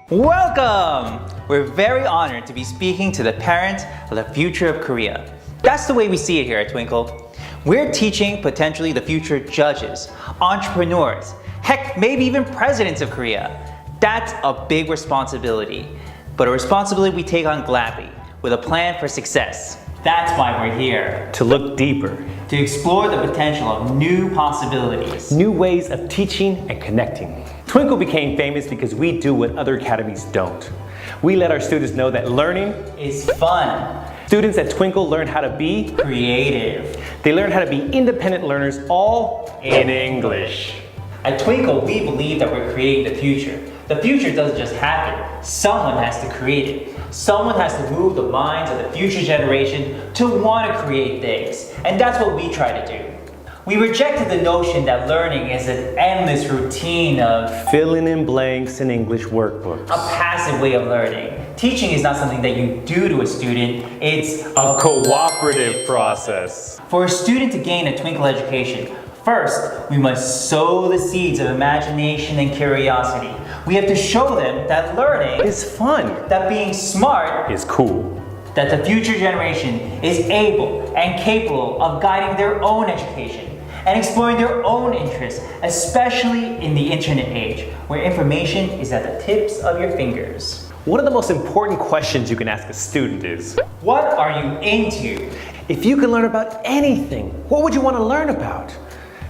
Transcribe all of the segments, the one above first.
Welcome! We're very honored to be speaking to the parents of the future of Korea. That's the way we see it here at Twinkle. We're teaching potentially the future judges, entrepreneurs, heck, maybe even presidents of Korea. That's a big responsibility, but a responsibility we take on gladly, with a plan for success. That's why we're here. To look deeper. To explore the potential of new possibilities. New ways of teaching and connecting. Twinkle became famous because we do what other academies don't. We let our students know that learning is fun. Students at Twinkle learn how to be creative. They learn how to be independent learners, all in English. At Twinkle, we believe that we're creating the future. The future doesn't just happen. Someone has to create it. Someone has to move the minds of the future generation to want to create things. And that's what we try to do. We rejected the notion that learning is an endless routine of filling in blanks in English workbooks. A passive way of learning. Teaching is not something that you do to a student, it's a cooperative process. For a student to gain a Twinkle education, first, we must sow the seeds of imagination and curiosity. We have to show them that learning is fun, that being smart is cool, that the future generation is able and capable of guiding their own education and exploring their own interests, especially in the internet age, where information is at the tips of your fingers. One of the most important questions you can ask a student is, what are you into? If you could learn about anything, what would you want to learn about?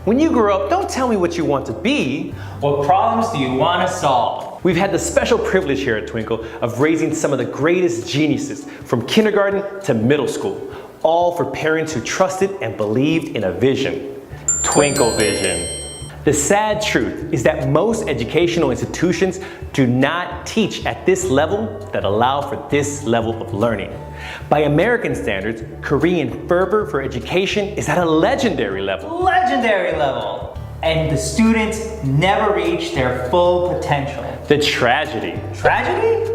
When you grow up, don't tell me what you want to be. What problems do you want to solve? We've had the special privilege here at Twinkle of raising some of the greatest geniuses from kindergarten to middle school, all for parents who trusted and believed in a vision. Twinkle Vision. The sad truth is that most educational institutions do not teach at this level that allow for this level of learning. By American standards, Korean fervor for education is at a legendary level. Legendary level! And the students never reach their full potential. The tragedy. Tragedy?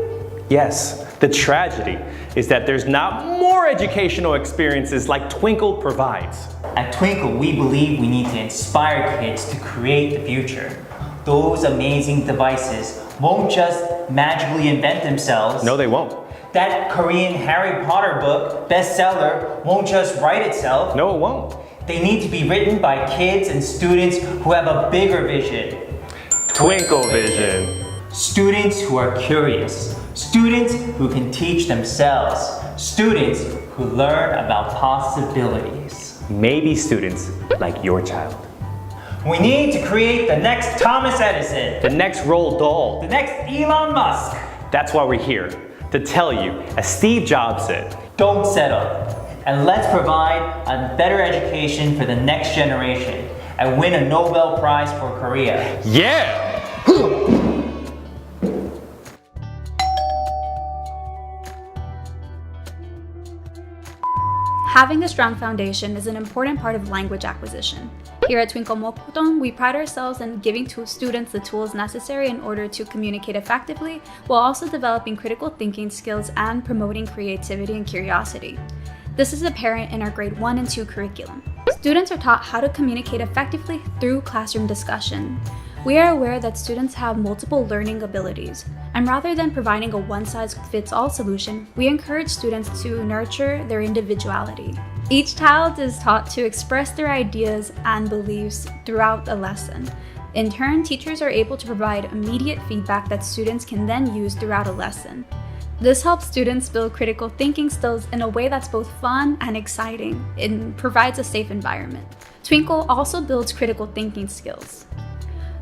Yes, the tragedy is that there's not more educational experiences like Twinkle provides. At Twinkle, we believe we need to inspire kids to create the future. Those amazing devices won't just magically invent themselves. No, they won't. That Korean Harry Potter book, bestseller, won't just write itself. No, it won't. They need to be written by kids and students who have a bigger vision. Twinkle Vision. Students who are curious. Students who can teach themselves. Students who learn about possibilities. Maybe students like your child. We need to create the next Thomas Edison. The next Roald Dahl. The next Elon Musk. That's why we're here, to tell you, as Steve Jobs said, don't settle, and let's provide a better education for the next generation and win a Nobel Prize for Korea. Yeah! Having a strong foundation is an important part of language acquisition. Here at Twinkle Mokpodong, we pride ourselves in giving to students the tools necessary in order to communicate effectively, while also developing critical thinking skills and promoting creativity and curiosity. This is apparent in our grade 1 and 2 curriculum. Students are taught how to communicate effectively through classroom discussion. We are aware that students have multiple learning abilities, and rather than providing a one-size-fits-all solution, we encourage students to nurture their individuality. Each child is taught to express their ideas and beliefs throughout a lesson. In turn, teachers are able to provide immediate feedback that students can then use throughout a lesson. This helps students build critical thinking skills in a way that's both fun and exciting and provides a safe environment. Twinkle also builds critical thinking skills.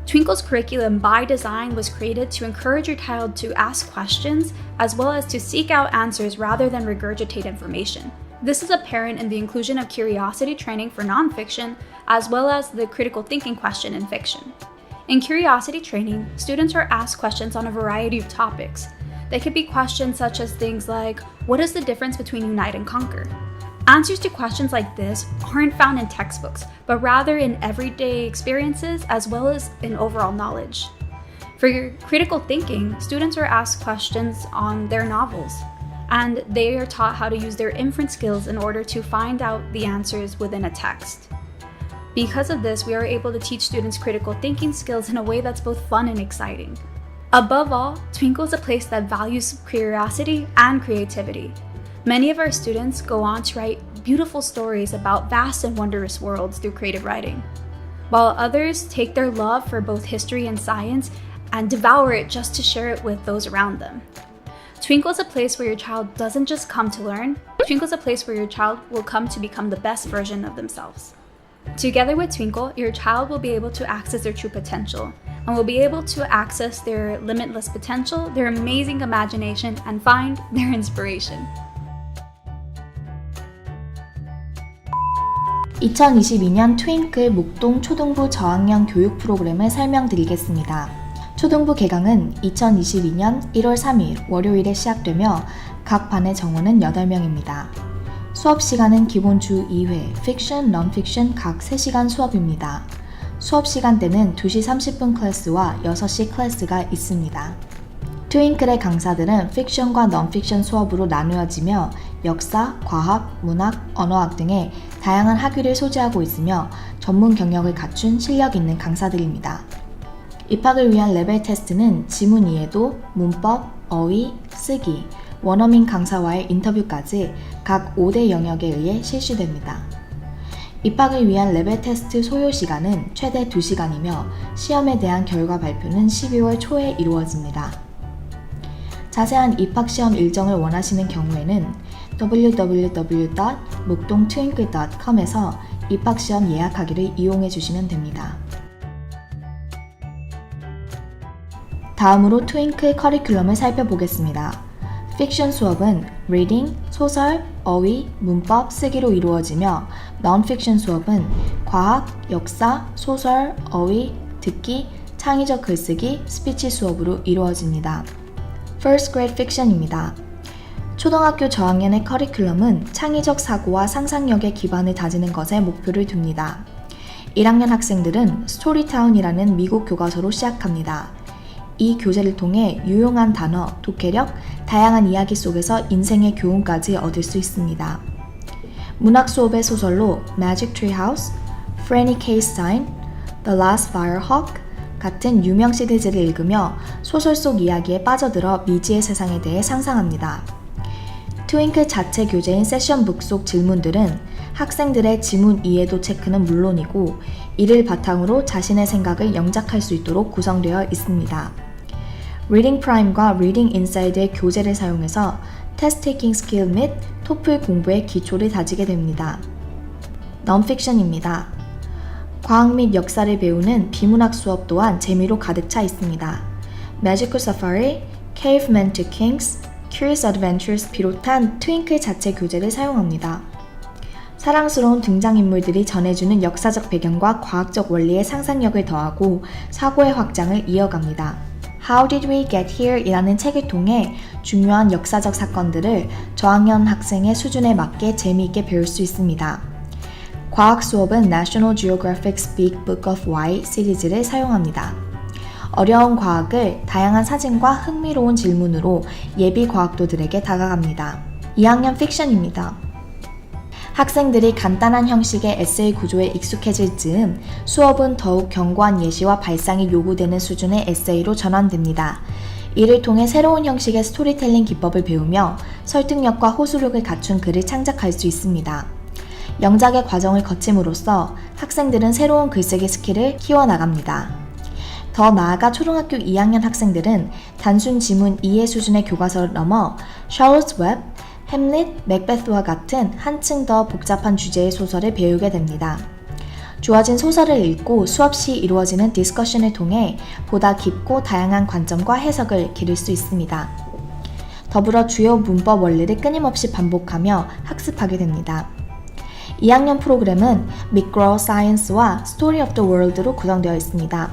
Twinkle's curriculum by design was created to encourage your child to ask questions as well as to seek out answers rather than regurgitate information. This is apparent in the inclusion of curiosity training for nonfiction as well as the critical thinking question in fiction. In curiosity training, students are asked questions on a variety of topics. They could be questions such as things like, what is the difference between unite and conquer? Answers to questions like this aren't found in textbooks, but rather in everyday experiences as well as in overall knowledge. For your critical thinking, students are asked questions on their novels, and they are taught how to use their inference skills in order to find out the answers within a text. Because of this, we are able to teach students critical thinking skills in a way that's both fun and exciting. Above all, Twinkle is a place that values curiosity and creativity. Many of our students go on to write beautiful stories about vast and wondrous worlds through creative writing, while others take their love for both history and science and devour it just to share it with those around them. Twinkle is a place where your child doesn't just come to learn, Twinkle is a place where your child will come to become the best version of themselves. Together with Twinkle, your child will be able to access their true potential and will be able to access their limitless potential, their amazing imagination, and find their inspiration. 2022년 트윙클 목동 초등부 저학년 교육 프로그램을 설명드리겠습니다. 초등부 개강은 2022년 1월 3일 월요일에 시작되며 각 반의 정원은 8명입니다. 수업 시간은 기본 주 2회, 픽션, 넌픽션 각 3시간 수업입니다. 수업 시간대는 2시 30분 클래스와 6시 클래스가 있습니다. 트윙클의 강사들은 픽션과 넌픽션 수업으로 나누어지며 역사, 과학, 문학, 언어학 등의 다양한 학위를 소지하고 있으며 전문 경력을 갖춘 실력 있는 강사들입니다. 입학을 위한 레벨 테스트는 지문 이해도, 문법, 어휘, 쓰기, 원어민 강사와의 인터뷰까지 각 5대 영역에 의해 실시됩니다. 입학을 위한 레벨 테스트 소요 시간은 최대 2시간이며 시험에 대한 결과 발표는 12월 초에 이루어집니다. 자세한 입학시험 일정을 원하시는 경우에는 www.mukdongtwinkle.com에서 입학시험 예약하기를 이용해 주시면 됩니다. 다음으로 트윙클 커리큘럼을 살펴보겠습니다. 픽션 수업은 리딩, 소설, 어휘, 문법, 쓰기로 이루어지며 넌픽션 수업은 과학, 역사, 소설, 어휘, 듣기, 창의적 글쓰기, 스피치 수업으로 이루어집니다. First Grade Fiction입니다. 초등학교 저학년의 커리큘럼은 창의적 사고와 상상력의 기반을 다지는 것에 목표를 둡니다. 1학년 학생들은 스토리타운이라는 미국 교과서로 시작합니다. 이 교재를 통해 유용한 단어, 독해력, 다양한 이야기 속에서 인생의 교훈까지 얻을 수 있습니다. 문학 수업의 소설로 Magic Tree House, Franny K. Stein, The Last Firehawk 같은 유명 시리즈를 읽으며 소설 속 이야기에 빠져들어 미지의 세상에 대해 상상합니다. 트윙클 자체 교재인 세션북 속 질문들은 학생들의 지문 이해도 체크는 물론이고 이를 바탕으로 자신의 생각을 영작할 수 있도록 구성되어 있습니다. 리딩 프라임과 리딩 인사이드의 교재를 사용해서 테스트 테이킹 스킬 및 토플 공부의 기초를 다지게 됩니다. 넌픽션입니다. 과학 및 역사를 배우는 비문학 수업 또한 재미로 가득 차 있습니다. Magical Safari, Cavemen to Kings, Curious Adventures 비롯한 트윙클 자체 교재를 사용합니다. 사랑스러운 등장인물들이 전해주는 역사적 배경과 과학적 원리의 상상력을 더하고 사고의 확장을 이어갑니다. How Did We Get Here? 이라는 책을 통해 중요한 역사적 사건들을 저학년 학생의 수준에 맞게 재미있게 배울 수 있습니다. 과학 수업은 National Geographic's Big Book of Why 시리즈를 사용합니다. 어려운 과학을 다양한 사진과 흥미로운 질문으로 예비 과학도들에게 다가갑니다. 2학년 픽션입니다. 학생들이 간단한 형식의 에세이 구조에 익숙해질 즈음 수업은 더욱 견고한 예시와 발상이 요구되는 수준의 에세이로 전환됩니다. 이를 통해 새로운 형식의 스토리텔링 기법을 배우며 설득력과 호소력을 갖춘 글을 창작할 수 있습니다. 영작의 과정을 거침으로써 학생들은 새로운 글쓰기 스킬을 키워나갑니다. 더 나아가 초등학교 2학년 학생들은 단순 지문 이해 수준의 교과서를 넘어 샬롯 웹, 햄릿, 맥베스와 같은 한층 더 복잡한 주제의 소설을 배우게 됩니다. 주어진 소설을 읽고 수업 시 이루어지는 디스커션을 통해 보다 깊고 다양한 관점과 해석을 기를 수 있습니다. 더불어 주요 문법 원리를 끊임없이 반복하며 학습하게 됩니다. 2학년 프로그램은 Micro Science와 Story of the World로 구성되어 있습니다.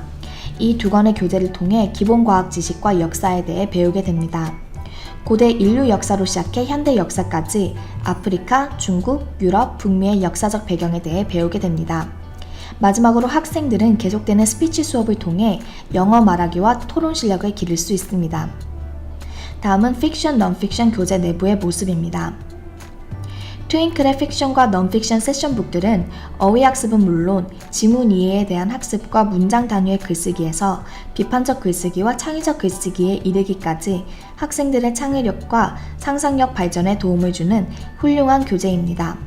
이 두 권의 교재를 통해 기본 과학 지식과 역사에 대해 배우게 됩니다. 고대 인류 역사로 시작해 현대 역사까지 아프리카, 중국, 유럽, 북미의 역사적 배경에 대해 배우게 됩니다. 마지막으로 학생들은 계속되는 스피치 수업을 통해 영어 말하기와 토론 실력을 기를 수 있습니다. 다음은 픽션, 넌픽션 교재 내부의 모습입니다. 트윙클의 픽션과 넌픽션 세션북들은 어휘 학습은 물론 지문 이해에 대한 학습과 문장 단위의 글쓰기에서 비판적 글쓰기와 창의적 글쓰기에 이르기까지 학생들의 창의력과 상상력 발전에 도움을 주는 훌륭한 교재입니다.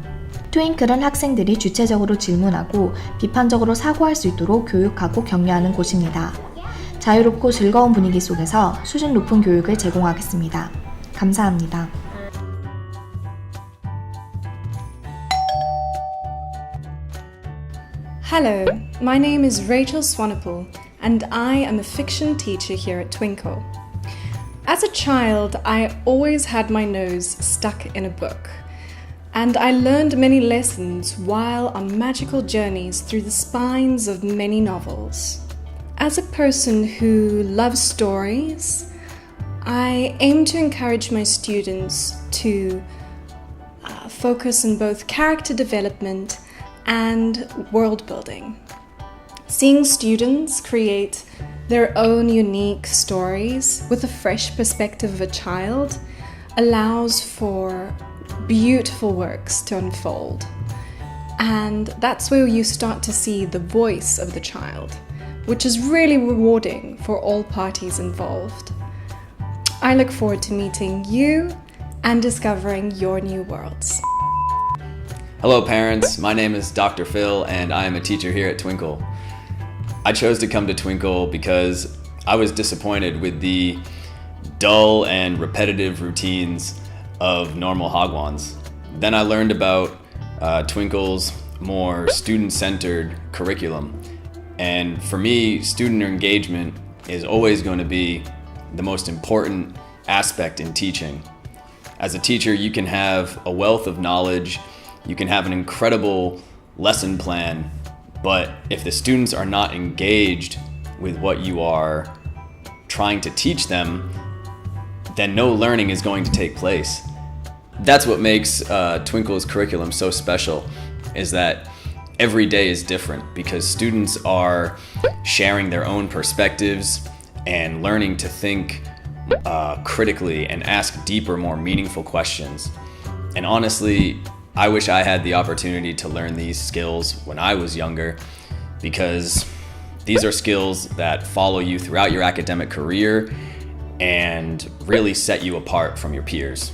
트윙클은 학생들이 주체적으로 질문하고 비판적으로 사고할 수 있도록 교육하고 격려하는 곳입니다. 자유롭고 즐거운 분위기 속에서 수준 높은 교육을 제공하겠습니다. 감사합니다. Hello, my name is Rachel Swanepoel, and I am a fiction teacher here at Twinkle. As a child, I always had my nose stuck in a book, and I learned many lessons while on magical journeys through the spines of many novels. As a person who loves stories, I aim to encourage my students to focus on both character development and world building. Seeing students create their own unique stories with a fresh perspective of a child allows for beautiful works to unfold. And that's where you start to see the voice of the child, which is really rewarding for all parties involved. I look forward to meeting you and discovering your new worlds. Hello parents, my name is Dr. Phil and I am a teacher here at Twinkle. I chose to come to Twinkle because I was disappointed with the dull and repetitive routines of normal Hagwons. Then I learned about Twinkle's more student-centered curriculum. And for me, student engagement is always going to be the most important aspect in teaching. As a teacher, you can have a wealth of knowledge, you can have an incredible lesson plan, but if the students are not engaged with what you are trying to teach them, then no learning is going to take place. That's what makes Twinkle's curriculum so special, is that every day is different because students are sharing their own perspectives and learning to think critically and ask deeper, more meaningful questions. And honestly, I wish I had the opportunity to learn these skills when I was younger, because these are skills that follow you throughout your academic career and really set you apart from your peers.